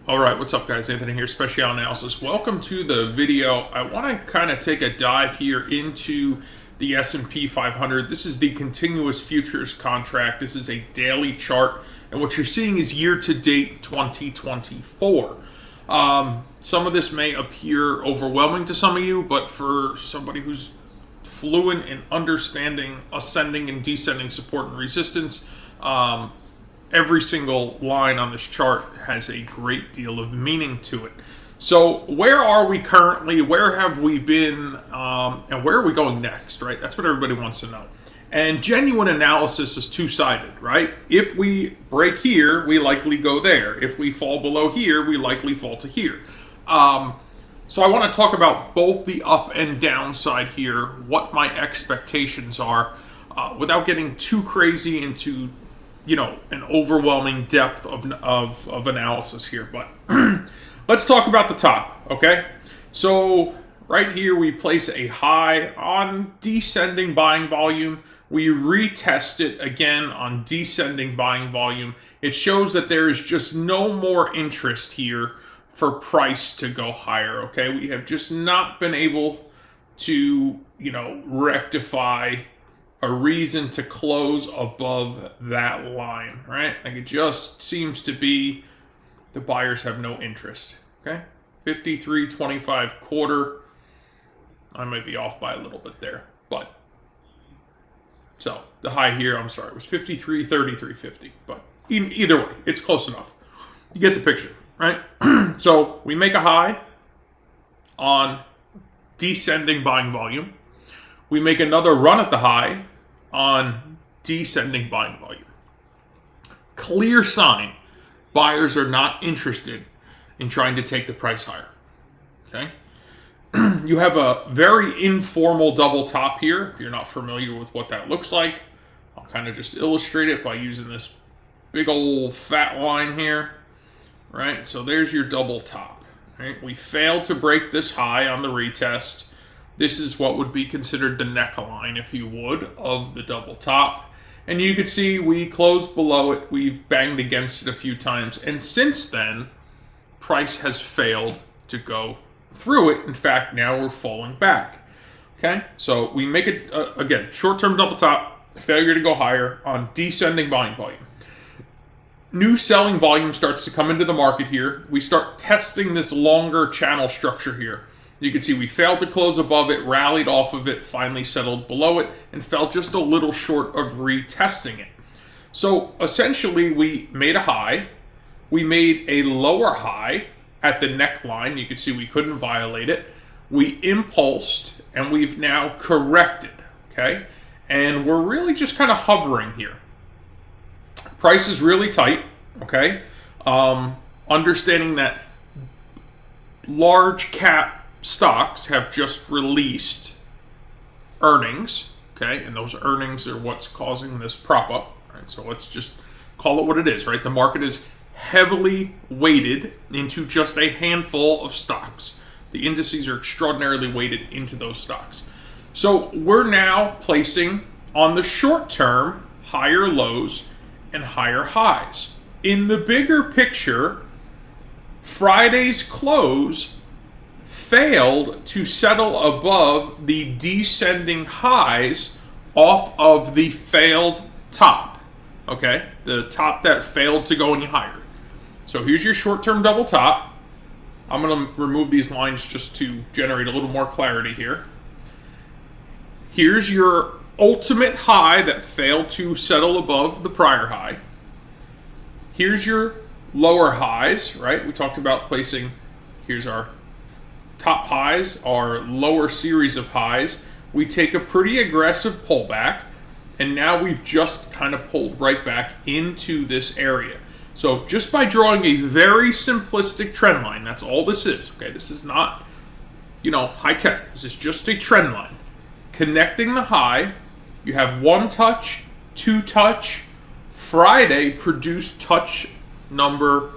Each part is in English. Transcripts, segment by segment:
All right, what's up guys? Anthony here, Special Analysis. Welcome to the video. I want to kind of take a dive here into the S&P 500. This is the continuous futures contract. This is a daily chart, and what you're seeing is year-to-date 2024. Some of this may appear overwhelming to some of you, but for somebody who's fluent in understanding ascending and descending support and resistance, every single line on this chart has a great deal of meaning to it. So where are we currently? Where have we been? And where are we going next, right? That's what everybody wants to know. And genuine analysis is two-sided, right? If we break here, we likely go there. If we fall below here, we likely fall to here. So I want to talk about both the up and down side here, what my expectations are, without getting too crazy into an overwhelming depth of analysis here. But let's talk about the top, okay? So right here we place a high on descending buying volume. We retest it again on descending buying volume. It shows that there is just no more interest here for price to go higher, okay? We have just not been able to, rectify a reason to close above that line, right? Like it just seems to be the buyers have no interest, okay? 53.25 quarter. I might be off by a little bit there, but so the high here, I'm sorry, was 53.33.50, but either way, it's close enough. You get the picture, right? So we make a high on descending buying volume. We make another run at the high on descending buying volume. Clear sign, buyers are not interested in trying to take the price higher, okay? You have a very informal double top here. If you're not familiar with what that looks like, I'll kind of just illustrate it by using this big old fat line here, right? So there's your double top, right? We failed to break this high on the retest. This is what would be considered the neckline, if you would, of the double top. And you can see we closed below it. We've banged against it a few times. And since then, price has failed to go through it. In fact, now we're falling back. Okay, so we make it, again, short-term double top, failure to go higher on descending buying volume. New selling volume starts to come into the market here. We start testing this longer channel structure here. You can see we failed to close above it, rallied off of it, finally settled below it, and fell just a little short of retesting it. So essentially, we made a high. We made a lower high at the neckline. You can see we couldn't violate it. We impulsed, and we've now corrected, okay? And we're really just kind of hovering here. Price is really tight, okay? Understanding that large cap stocks have just released earnings, okay? And those earnings are what's causing this prop up, right? So let's just call it what it is, right? The market is heavily weighted into just a handful of stocks. The indices are extraordinarily weighted into those stocks. So we're now placing on the short term higher lows and higher highs. In the bigger picture, Friday's close failed to settle above the descending highs off of the failed top, okay? The top that failed to go any higher. So here's your short-term double top. I'm going to remove these lines just to generate a little more clarity here. Here's your ultimate high that failed to settle above the prior high. Here's your lower highs, right? We talked about placing, here's our top highs, our lower series of highs. We take a pretty aggressive pullback, and now we've just kind of pulled right back into this area. So just by drawing a very simplistic trend line, that's all this is, okay? This is not, high tech. This is just a trend line. Connecting the high, you have one touch, two touch. Friday produced touch number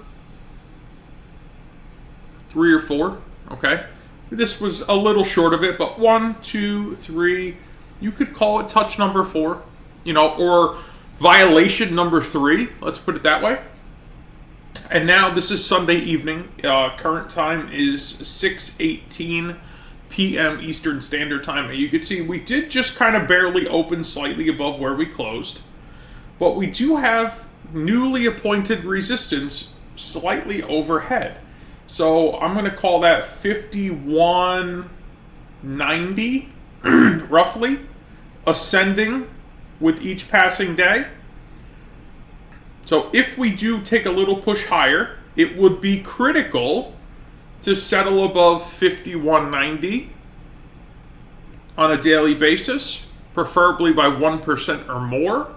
3 or 4, okay? This was a little short of it, but 1, 2, 3, you could call it touch number 4, or violation number 3, let's put it that way. And now this is Sunday evening. Current time is 6:18 p.m. Eastern Standard Time. And you can see we did just kind of barely open slightly above where we closed. But we do have newly appointed resistance slightly overhead. So I'm going to call that 5190 roughly, ascending with each passing day. So if we do take a little push higher, it would be critical to settle above 5190 on a daily basis, preferably by 1% or more,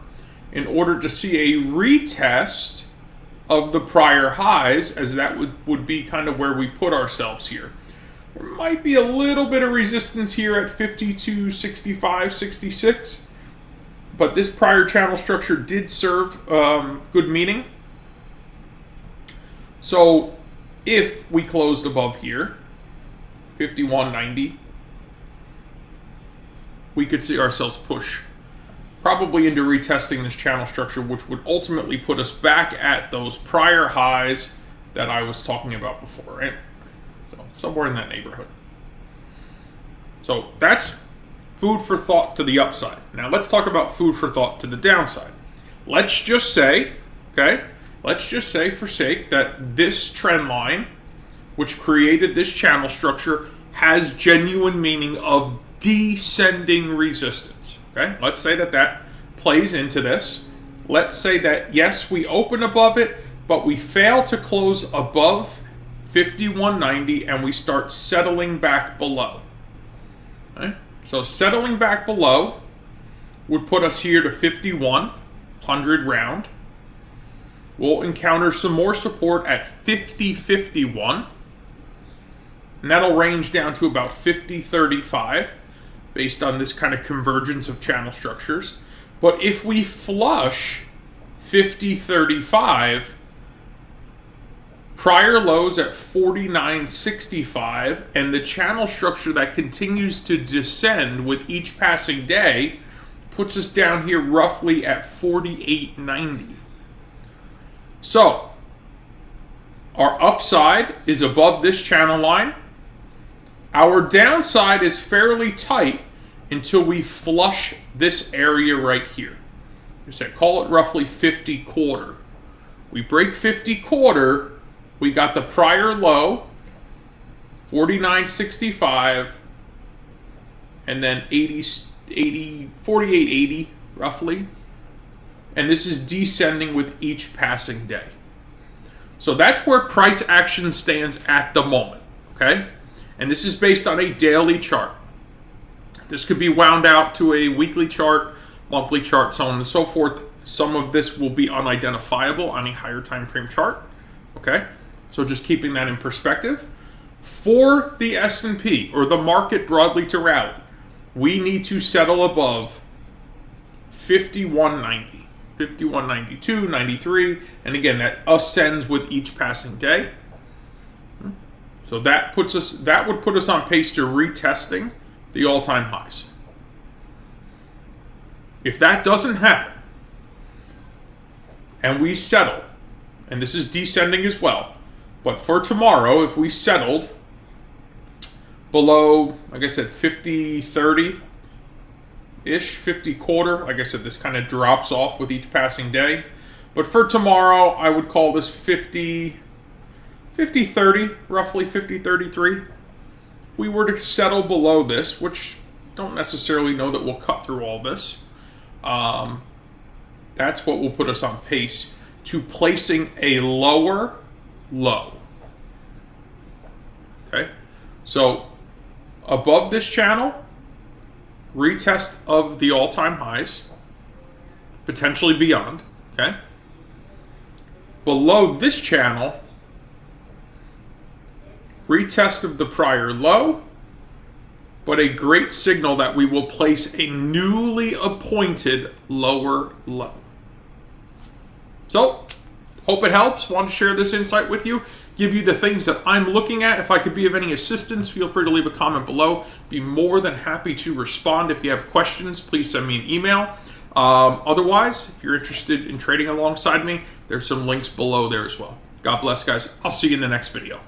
in order to see a retest of the prior highs, as that would be kind of where we put ourselves here. There might be a little bit of resistance here at 52.65, 66. But this prior channel structure did serve good meaning. So if we closed above here, 51.90, we could see ourselves push probably into retesting this channel structure, which would ultimately put us back at those prior highs that I was talking about before, right? So somewhere in that neighborhood. So that's food for thought to the upside. Now let's talk about food for thought to the downside. Let's just say, for sake that this trend line, which created this channel structure, has genuine meaning of descending resistance. Okay, let's say that plays into this. Let's say that yes, we open above it, but we fail to close above 5190 and we start settling back below. Okay? So settling back below would put us here to 5100 round. We'll encounter some more support at 50.51. And that'll range down to about 50.35 based on this kind of convergence of channel structures. But if we flush 50.35, prior lows at 49.65, and the channel structure that continues to descend with each passing day puts us down here roughly at 48.90. So our upside is above this channel line. Our downside is fairly tight until we flush this area right here. I said, call it roughly 50 quarter. We break 50 quarter. We got the prior low, 49.65, and then 48.80 roughly. And this is descending with each passing day. So that's where price action stands at the moment, okay? And this is based on a daily chart. This could be wound out to a weekly chart, monthly chart, so on and so forth. Some of this will be unidentifiable on a higher time frame chart, okay? So just keeping that in perspective. For the S&P, or the market broadly to rally, we need to settle above 5190, 5192, 93, and again, that ascends with each passing day. So that would put us on pace to retesting the all-time highs. If that doesn't happen, and we settle, and this is descending as well, but for tomorrow, if we settled below, like I said, 50.30-ish, 50 quarter, like I said, this kind of drops off with each passing day. But for tomorrow, I would call this 50.30, roughly 50.33. If we were to settle below this, which don't necessarily know that we'll cut through all this, that's what will put us on pace to placing a lower low. Okay, so above this channel, retest of the all-time highs, potentially beyond. Okay, below this channel, retest of the prior low, but a great signal that we will place a newly appointed lower low. So, hope it helps. Want to share this insight with you, give you the things that I'm looking at. If I could be of any assistance, feel free to leave a comment below. Be more than happy to respond. If you have questions, please send me an email. Otherwise, if you're interested in trading alongside me, there's some links below there as well. God bless, guys. I'll see you in the next video.